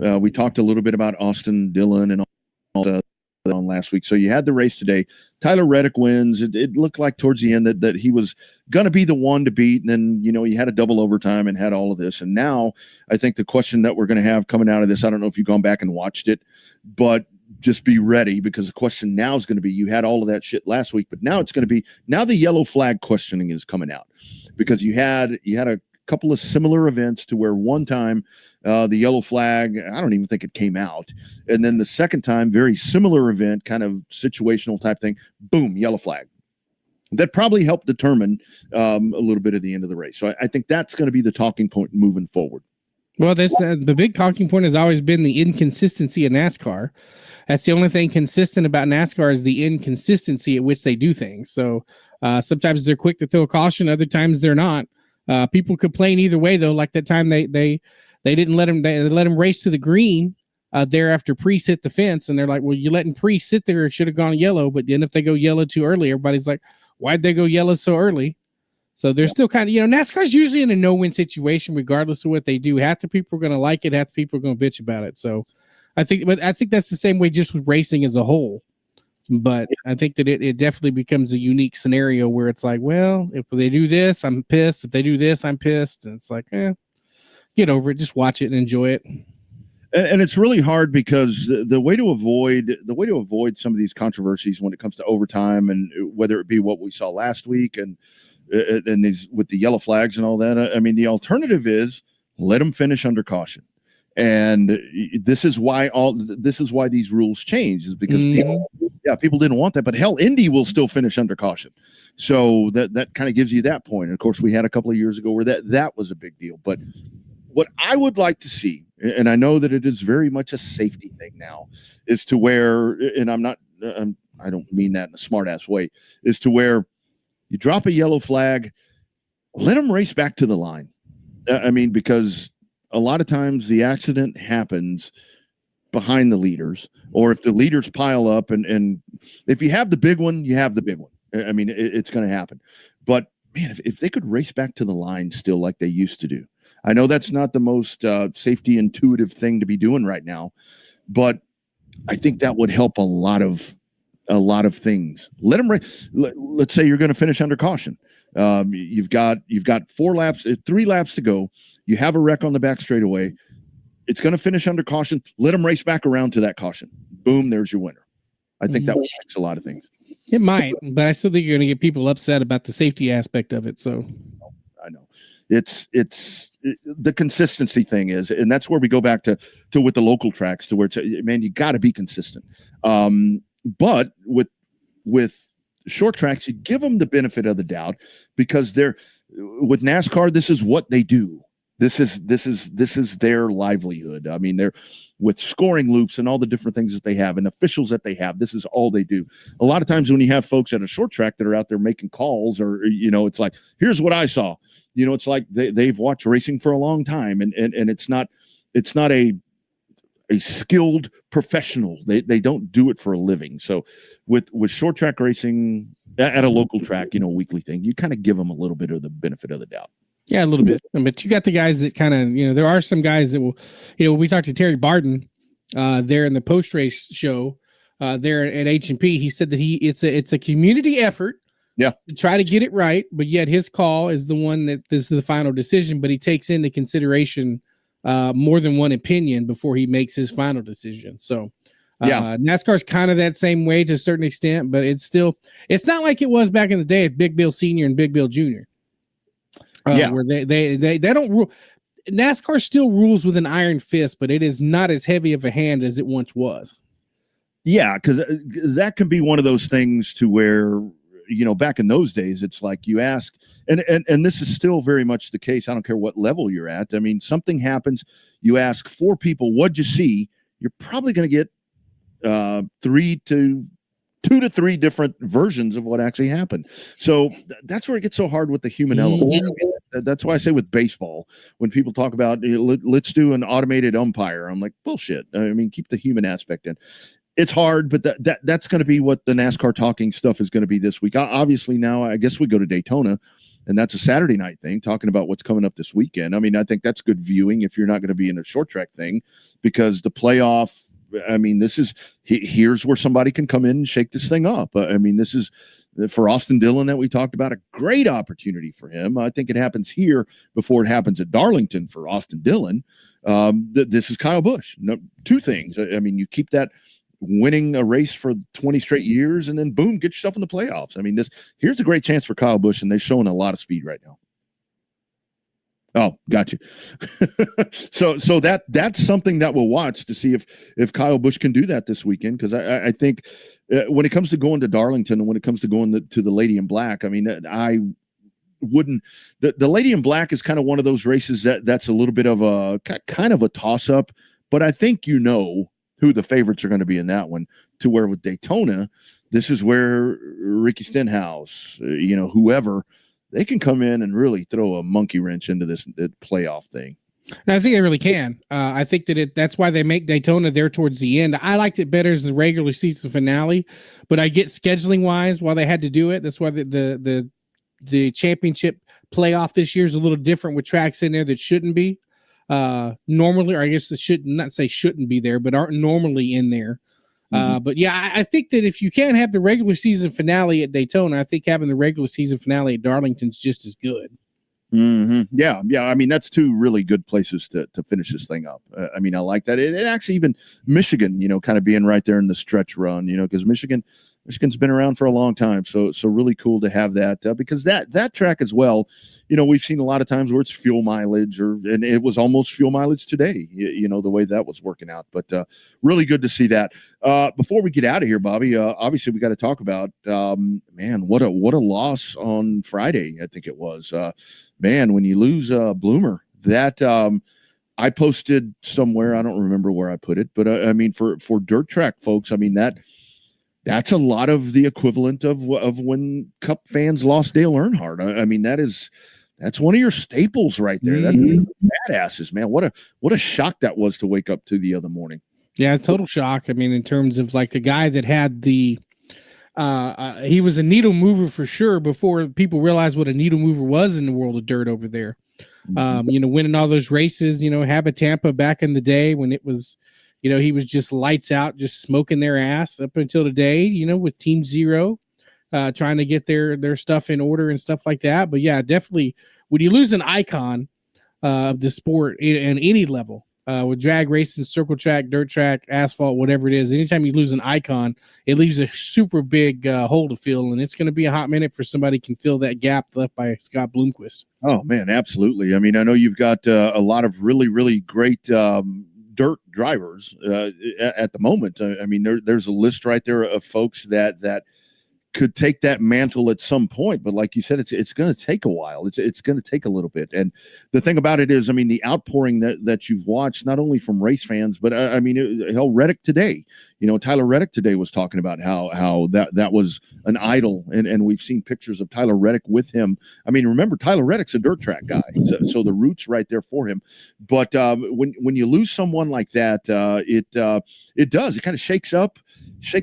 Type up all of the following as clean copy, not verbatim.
We talked a little bit about Austin Dillon and all that on last week. So you had the race today. Tyler Reddick wins. It looked like towards the end that he was going to be the one to beat. And then, you had a double overtime and had all of this. And now I think the question that we're going to have coming out of this, I don't know if you've gone back and watched it, but just be ready, because the question now is going to be, you had all of that shit last week, but now it's going to be, now the yellow flag questioning is coming out, because you had a couple of similar events to where one time the yellow flag, I don't even think it came out. And then the second time, very similar event, kind of situational type thing, boom, yellow flag. That probably helped determine a little bit of the end of the race. So I think that's going to be the talking point moving forward. Well, the big talking point has always been the inconsistency of NASCAR. That's the only thing consistent about NASCAR is the inconsistency at which they do things. So sometimes they're quick to throw a caution, other times they're not. People complain either way, though. Like that time they didn't let him race to the green there after Priest hit the fence, and they're like, well, you're letting Priest sit there. It should have gone yellow. But then if they go yellow too early, everybody's like, why'd they go yellow so early? So they're still kind of, NASCAR's usually in a no-win situation regardless of what they do. Half the people are going to like it, half the people are going to bitch about it. So I think that's the same way just with racing as a whole. But I think that it definitely becomes a unique scenario where it's like, well, if they do this, I'm pissed. If they do this, I'm pissed. And it's like, get over it. Just watch it and enjoy it. And it's really hard, because the way to avoid some of these controversies when it comes to overtime, and whether it be what we saw last week and these with the yellow flags and all that, I mean, the alternative is let them finish under caution. And this is why these rules change, is because people didn't want that, but hell, Indy will still finish under caution. So that kind of gives you that point. And of course, we had a couple of years ago where that was a big deal. But what I would like to see, and I know that it is very much a safety thing now, is to where, and I don't mean that in a smart ass way, is to where you drop a yellow flag, let them race back to the line. I mean, because a lot of times the accident happens behind the leaders, or if the leaders pile up, and if you have the big one, you have the big one. I mean, it's going to happen. But man, if they could race back to the line still like they used to do, I know that's not the most safety intuitive thing to be doing right now, but I think that would help a lot of things. Let them race. Let's say you're going to finish under caution. You've got 3 laps to go. You have a wreck on the back straightaway. It's going to finish under caution. Let them race back around to that caution. Boom, there's your winner. I think that would fix a lot of things. It might, but I still think you're going to get people upset about the safety aspect of it. So I know it's the consistency thing is, and that's where we go back to with the local tracks, to where it's, man, you got to be consistent. But with short tracks, you give them the benefit of the doubt, because with NASCAR, this is what they do. This is their livelihood. I mean, they're with scoring loops and all the different things that they have and officials that they have. This is all they do. A lot of times when you have folks at a short track that are out there making calls, or, it's like, here's what I saw, it's like they've watched racing for a long time, and it's not a skilled professional. They don't do it for a living. So with short track racing at a local track, weekly thing, you kind of give them a little bit of the benefit of the doubt. Yeah, a little bit. But you got the guys that kind of, there are some guys that will, we talked to Terry Barden there in the post-race show there at H&P. He said that it's a community effort to try to get it right, but yet his call is the one that is the final decision, but he takes into consideration more than one opinion before he makes his final decision. So NASCAR's kind of that same way to a certain extent, but it's not like it was back in the day at Big Bill Sr. and Big Bill Jr. Where they don't rule. NASCAR still rules with an iron fist, but it is not as heavy of a hand as it once was. Yeah, because that can be one of those things to where, back in those days, it's like you ask, and this is still very much the case. I don't care what level you're at. I mean, something happens, you ask 4 people, what'd you see? You're probably going to get 2 to 3 different versions of what actually happened. So that's where it gets so hard with the human element. That's why I say with baseball, when people talk about let's do an automated umpire, I'm like, bullshit. I mean, keep the human aspect in. It's hard, but that's going to be what the NASCAR talking stuff is going to be this week. Obviously now, I guess we go to Daytona. and that's a Saturday night thing, talking about what's coming up this weekend. I mean, I think that's good viewing if you're not going to be in a short track thing, because the playoff, I mean, here's where somebody can come in and shake this thing up. I mean, this is for Austin Dillon that we talked about, a great opportunity for him. I think it happens here before it happens at Darlington for Austin Dillon. This is Kyle Busch. No, two things. I mean, you keep that winning a race for 20 straight years, and then boom, get yourself in the playoffs. I mean, here's a great chance for Kyle Busch, and they're showing a lot of speed right now. Oh, got you. so that's something that we'll watch to see if Kyle Busch can do that this weekend, because I think when it comes to going to Darlington and when it comes to going to the Lady in Black, I mean, I wouldn't. The Lady in Black is kind of one of those races that's a little bit of a kind of a toss up, but I think who the favorites are going to be in that one, to where with Daytona, this is where Ricky Stenhouse, whoever, they can come in and really throw a monkey wrench into this playoff thing. And I think they really can. I think that's why they make Daytona there towards the end. I liked it better as the regular season finale, but I get scheduling wise why they had to do it. That's why the championship playoff this year is a little different with tracks in there that shouldn't be. Normally, or I guess it shouldn't be there, but aren't normally in there. But yeah, I think that if you can't have the regular season finale at Daytona, I think having the regular season finale at Darlington's just as good. Yeah. I mean, that's two really good places to finish this thing up. I mean, I like that. It actually, even Michigan, kind of being right there in the stretch run, because Michigan's been around for a long time. So really cool to have that, because that track as well, we've seen a lot of times where it's fuel mileage, and it was almost fuel mileage today, the way that was working out, but really good to see that. Before we get out of here, Bobby, obviously we got to talk about, man, what a loss on Friday. I think it was, man, when you lose Bloomer, that, I posted somewhere, I don't remember where I put it, but I mean, for dirt track folks, I mean, that's a lot of the equivalent of when Cup fans lost Dale Earnhardt. I mean, that's one of your staples right there. That's badasses, man. What a shock that was to wake up to the other morning. Yeah, total shock. I mean, in terms of like a guy that had he was a needle mover for sure before people realized what a needle mover was in the world of dirt over there. Winning all those races, Habit Tampa back in the day when it was, he was just lights out, just smoking their ass up until today, with Team Zero, trying to get their stuff in order and stuff like that. But yeah, definitely when you lose an icon of the sport in any level, with drag racing, circle track, dirt track, asphalt, whatever it is, anytime you lose an icon, it leaves a super big hole to fill. And it's going to be a hot minute for somebody can fill that gap left by Scott Bloomquist. Oh man, absolutely. I mean, I know you've got a lot of really, really great, dirt drivers at the moment. I mean, there's a list right there of folks that could take that mantle at some point, but like you said, it's going to take a while. It's going to take a little bit. And the thing about it is, I mean, the outpouring that you've watched, not only from race fans, but I mean, Reddick today, Tyler Reddick today was talking about how that was an idol, and we've seen pictures of Tyler Reddick with him. I mean, remember, Tyler Reddick's a dirt track guy, so the roots right there for him. But when you lose someone like that, it kind of shakes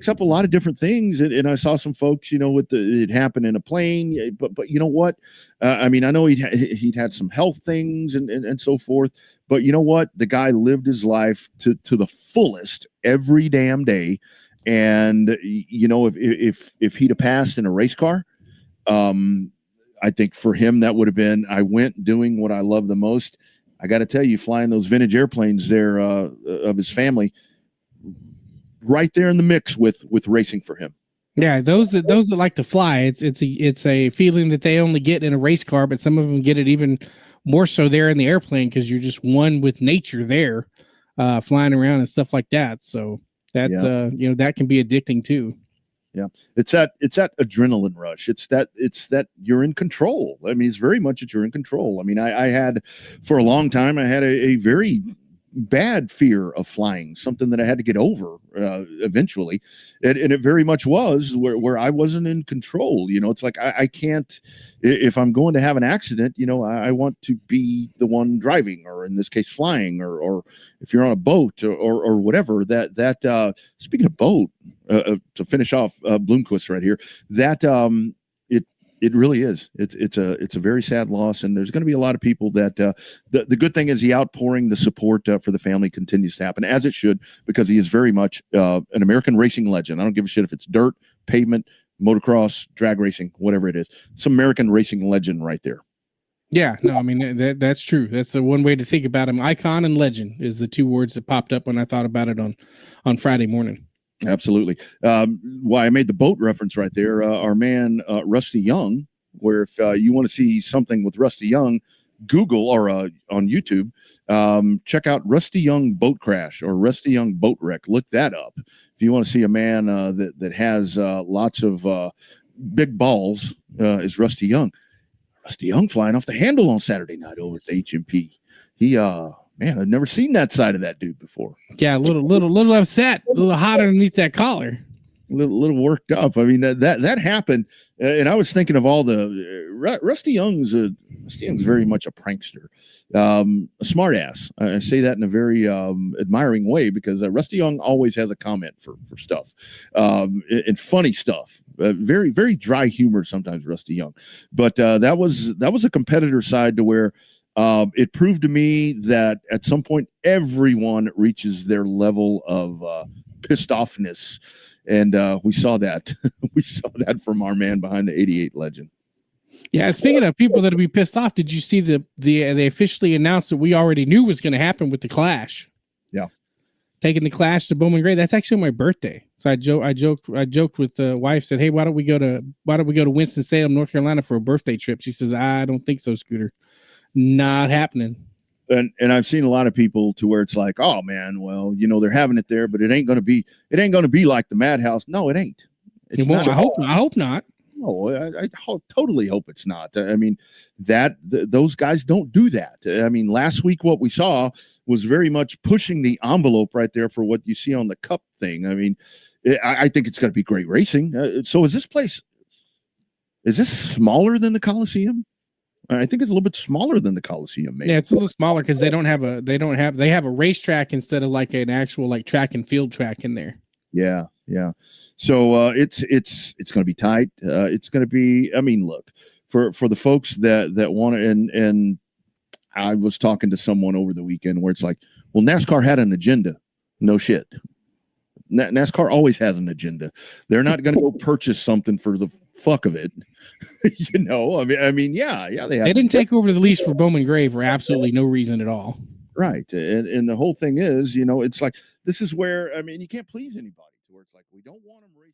up a lot of different things. And I saw some folks, with it happened in a plane, but you know what? I mean, I know he'd had some health things and so forth, but you know what? The guy lived his life to the fullest every damn day. And if he'd have passed in a race car, I think for him, that would have been, I went doing what I love the most. I got to tell you, flying those vintage airplanes there, of his family, right there in the mix with racing for him. Yeah, those that like to fly, it's a feeling that they only get in a race car, but some of them get it even more so there in the airplane, because you're just one with nature there, flying around and stuff like that. So that that can be addicting too. Yeah, it's that adrenaline rush. It's that you're in control. I mean, it's very much that you're in control. I mean, I had for a long time, I had a very bad fear of flying, something that I had to get over eventually, and it very much was where I wasn't in control. It's like I can't, if I'm going to have an accident, I want to be the one driving, or in this case flying, or if you're on a boat or whatever. That speaking of boat, to finish off Bloomquist right here, that It really is. It's a very sad loss, and there's going to be a lot of people that the good thing is the outpouring, the support for the family continues to happen, as it should, because he is very much an American racing legend. I don't give a shit if it's dirt, pavement, motocross, drag racing, whatever it is. It's American racing legend right there. Yeah, no, I mean that's true. That's the one way to think about him. Icon and legend is the two words that popped up when I thought about it on Friday morning. Absolutely. Why I made the boat reference right there. Our man Rusty Young, where if you want to see something with Rusty Young, Google or on YouTube, check out Rusty Young boat crash or Rusty Young boat wreck. Look that up if you want to see a man that has lots of big balls. Is Rusty Young. Rusty Young flying off the handle on Saturday night over at the HMP. He man, I've never seen that side of that dude before. Yeah, a little upset, a little hot underneath that collar. A little worked up. I mean, that happened. And I was thinking of all the Rusty Young's very much a prankster, a smart ass. I say that in a very admiring way because Rusty Young always has a comment for stuff and funny stuff. Very, very dry humor sometimes, Rusty Young. But that was a competitor side to where it proved to me that at some point everyone reaches their level of pissed offness, and we saw that. We saw that from our man behind the 88 legend. Yeah, speaking of people that'll be pissed off, did you see they officially announced that we already knew was going to happen with the Clash? Yeah, taking the Clash to Bowman Gray. That's actually my birthday. So I joked with the wife. Said, "Hey, why don't we go to Winston-Salem, North Carolina for a birthday trip?" She says, "I don't think so, Scooter. Not happening." And I've seen a lot of people to where it's like, oh man, well, they're having it there, but it ain't gonna be like the Madhouse. No, it ain't. It won't. I hope not. No, I totally hope it's not. I mean, those guys don't do that. I mean, last week what we saw was very much pushing the envelope right there for what you see on the cup thing. I mean, I think it's going to be great racing. So is this smaller than the Coliseum? I think it's a little bit smaller than the Coliseum. Maybe. Yeah, it's a little smaller because they have a racetrack instead of like an actual like track and field track in there. Yeah. So it's going to be tight. It's going to be. I mean, look for the folks that want to. And I was talking to someone over the weekend where it's like, well, NASCAR had an agenda. No shit. NASCAR always has an agenda. They're not going to go purchase something for the fuck of it. I mean, yeah. They didn't take over the lease for Bowman Gray for absolutely no reason at all. Right. And the whole thing is, it's like, this is where, I mean, you can't please anybody to where it's like, we don't want them racing.